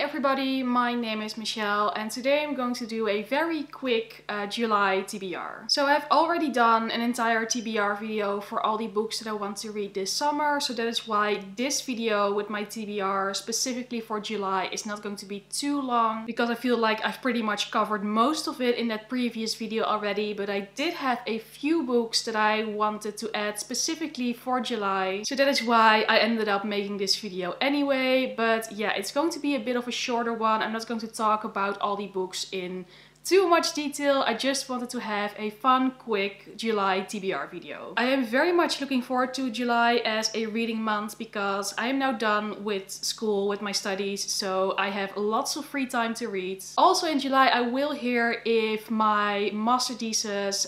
everybody, my name is Michelle and today I'm going to do a very quick July TBR. So I've already done an entire TBR video for all the books that I want to read this summer, so that is why this video with my TBR specifically for July is not going to be too long, because I feel like I've pretty much covered most of it in that previous video already, but I did have a few books that I wanted to add specifically for July, so that is why I ended up making this video anyway. But yeah, it's going to be a bit of a shorter one. I'm not going to talk about all the books in too much detail. I just wanted to have a fun, quick July TBR video. I am very much looking forward to July as a reading month because I am now done with school, with my studies, so I have lots of free time to read. Also in July I will hear if my master thesis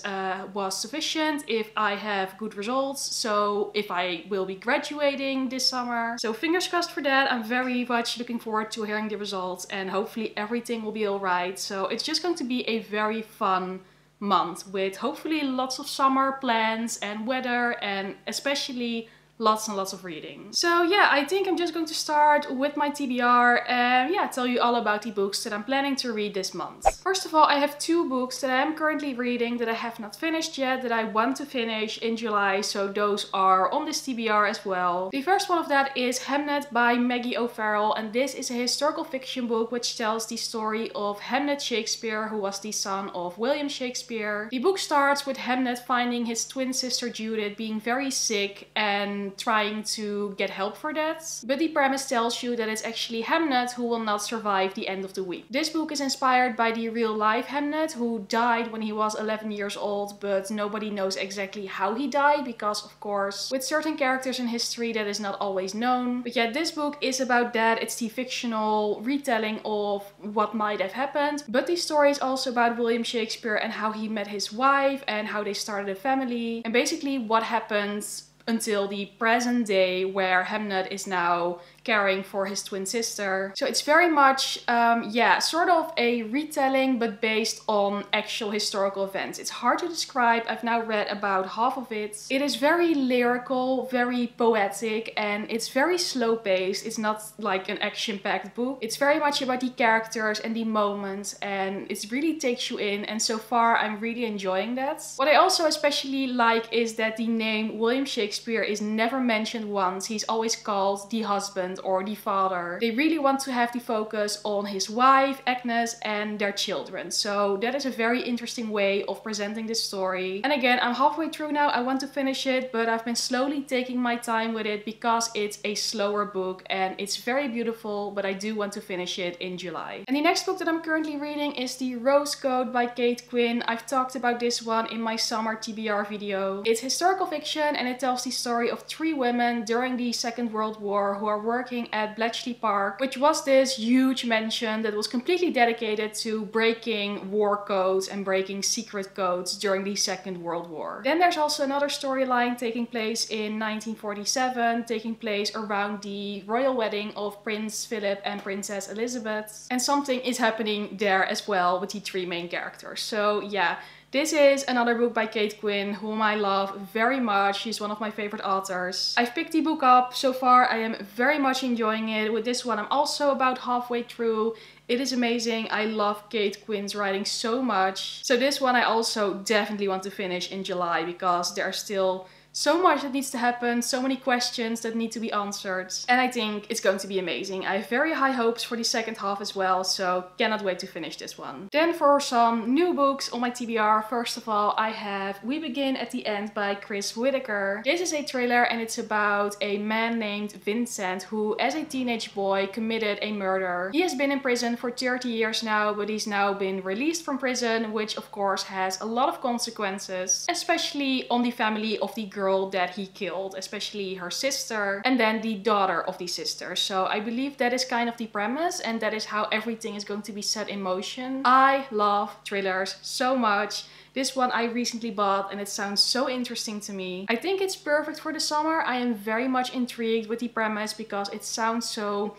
was sufficient, if I have good results, so if I will be graduating this summer. So fingers crossed for that. I'm very much looking forward to hearing the results and hopefully everything will be alright. So it's just going to be a very fun month with hopefully lots of summer plans and weather, and especially lots and lots of reading. So yeah, I think I'm just going to start with my TBR and yeah, tell you all about the books that I'm planning to read this month. First of all, I have two books that I am currently reading that I have not finished yet, that I want to finish in July, so those are on this TBR as well. The first one of that is Hamnet by Maggie O'Farrell, and this is a historical fiction book which tells the story of Hamnet Shakespeare, who was the son of William Shakespeare. The book starts with Hamnet finding his twin sister Judith being very sick and trying to get help for that. But the premise tells you that it's actually Hamnet who will not survive the end of the week. This book is inspired by the real life Hamnet, who died when he was 11 years old, but nobody knows exactly how he died because, of course, with certain characters in history that is not always known. But yeah, this book is about that. It's the fictional retelling of what might have happened, but the story is also about William Shakespeare and how he met his wife and how they started a family, and basically what happens until the present day where Hamnet is now caring for his twin sister. So it's very much, yeah, sort of a retelling but based on actual historical events. It's hard to describe. I've now read about half of it. It is very lyrical, very poetic, and it's very slow paced. It's not like an action-packed book. It's very much about the characters and the moments, and it really takes you in, and so far I'm really enjoying that. What I also especially like is that the name William Shakespeare is never mentioned once. He's always called the husband or the father. They really want to have the focus on his wife, Agnes, and their children. So that is a very interesting way of presenting this story. And again, I'm halfway through now. I want to finish it, but I've been slowly taking my time with it because it's a slower book and it's very beautiful, but I do want to finish it in July. And the next book that I'm currently reading is The Rose Code by Kate Quinn. I've talked about this one in my summer TBR video. It's historical fiction and it tells the story of three women during the Second World War who are working at Bletchley Park, which was this huge mansion that was completely dedicated to breaking war codes and breaking secret codes during the Second World War. Then there's also another storyline taking place in 1947, taking place around the royal wedding of Prince Philip and Princess Elizabeth. And something is happening there as well with the three main characters. So yeah, this is another book by Kate Quinn, whom I love very much. She's one of my favorite authors. I've picked the book up. So far I am very much enjoying it. With this one I'm also about halfway through. It is amazing. I love Kate Quinn's writing so much. So this one I also definitely want to finish in July because there are still so much that needs to happen, so many questions that need to be answered, and I think it's going to be amazing. I have very high hopes for the second half as well, so cannot wait to finish this one. Then for some new books on my TBR, first of all I have We Begin at the End by Chris Whitaker. This is a thriller and it's about a man named Vincent who as a teenage boy committed a murder. He has been in prison for 30 years now, but he's now been released from prison, which of course has a lot of consequences, especially on the family of the girl that he killed, especially her sister and then the daughter of the sister. So I believe that is kind of the premise and that is how everything is going to be set in motion. I love thrillers so much. This one I recently bought and it sounds so interesting to me. I think it's perfect for the summer. I am very much intrigued with the premise because it sounds so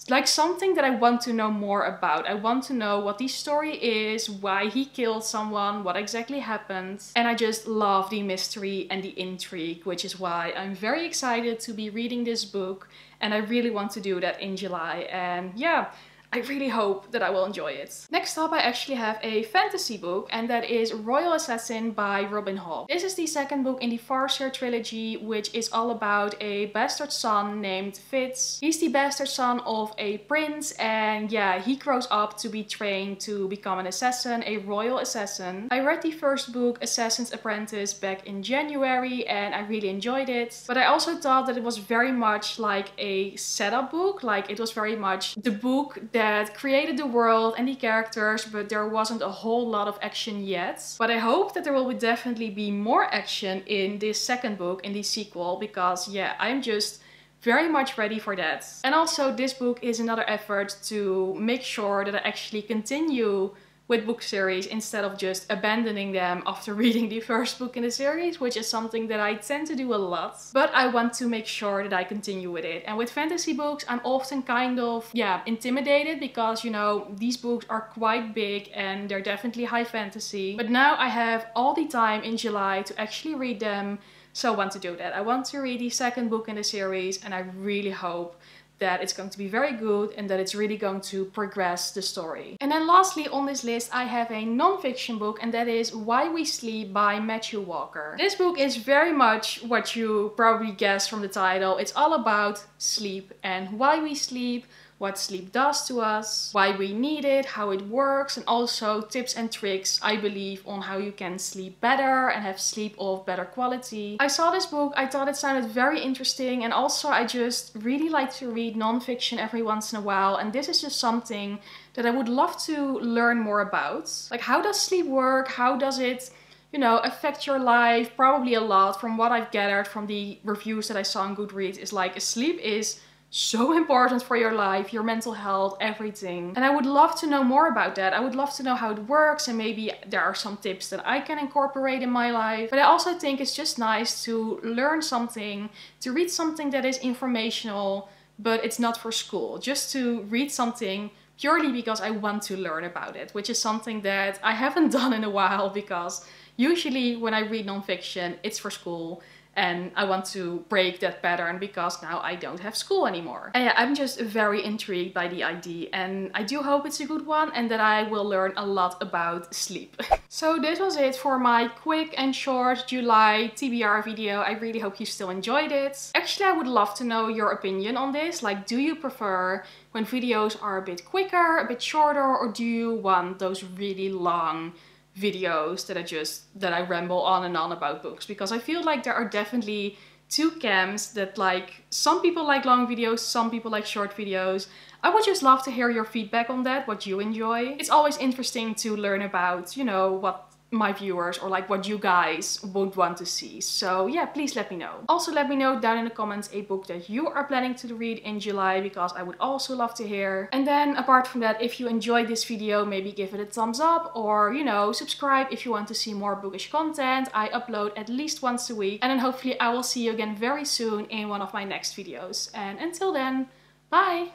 like something that I want to know more about. I want to know what the story is, why he killed someone, what exactly happened. And I just love the mystery and the intrigue, which is why I'm very excited to be reading this book. And I really want to do that in July. And yeah, I really hope that I will enjoy it. Next up, I actually have a fantasy book, and that is Royal Assassin by Robin Hobb. This is the second book in the Farseer trilogy, which is all about a bastard son named Fitz. He's the bastard son of a prince, and yeah, he grows up to be trained to become an assassin, a royal assassin. I read the first book, Assassin's Apprentice, back in January, and I really enjoyed it. But I also thought that it was very much like a setup book, like it was very much the book that created the world and the characters, but there wasn't a whole lot of action yet. But I hope that there will definitely be more action in this second book, in the sequel, because yeah, I'm just very much ready for that. And also this book is another effort to make sure that I actually continue with book series instead of just abandoning them after reading the first book in the series, which is something that I tend to do a lot. But I want to make sure that I continue with it. And with fantasy books, I'm often kind of, yeah, intimidated because, you know, these books are quite big and they're definitely high fantasy. But now I have all the time in July to actually read them. So I want to do that. I want to read the second book in the series, and I really hope that it's going to be very good and that it's really going to progress the story. And then lastly on this list, I have a non-fiction book, and that is Why We Sleep by Matthew Walker. This book is very much what you probably guessed from the title. It's all about sleep and why we sleep, what sleep does to us, why we need it, how it works, and also tips and tricks, I believe, on how you can sleep better and have sleep of better quality. I saw this book, I thought it sounded very interesting, and also I just really like to read non-fiction every once in a while, and this is just something that I would love to learn more about. Like, how does sleep work? How does it, you know, affect your life? Probably a lot. From what I've gathered from the reviews that I saw on Goodreads, is like sleep is so important for your life, your mental health, everything. And I would love to know more about that. I would love to know how it works, and maybe there are some tips that I can incorporate in my life. But I also think it's just nice to learn something, to read something that is informational, but it's not for school. Just to read something purely because I want to learn about it, which is something that I haven't done in a while, because usually when I read nonfiction, it's for school. And I want to break that pattern because now I don't have school anymore. And yeah, I'm just very intrigued by the idea, and I do hope it's a good one and that I will learn a lot about sleep. So this was it for my quick and short July TBR video. I really hope you still enjoyed it. Actually, I would love to know your opinion on this. Like, do you prefer when videos are a bit quicker, a bit shorter, or do you want those really long videos that I ramble on and on about books? Because I feel like there are definitely two camps, that like some people like long videos, some people like short videos. I would just love to hear your feedback on that, what you enjoy. It's always interesting to learn about, you know, what my viewers or like what you guys would want to see. So yeah, please let me know. Also let me know down in the comments a book that you are planning to read in July, because I would also love to hear. And then apart from that, if you enjoyed this video, maybe give it a thumbs up, or you know, subscribe if you want to see more bookish content. I upload at least once a week, and then hopefully I will see you again very soon in one of my next videos. And until then, bye!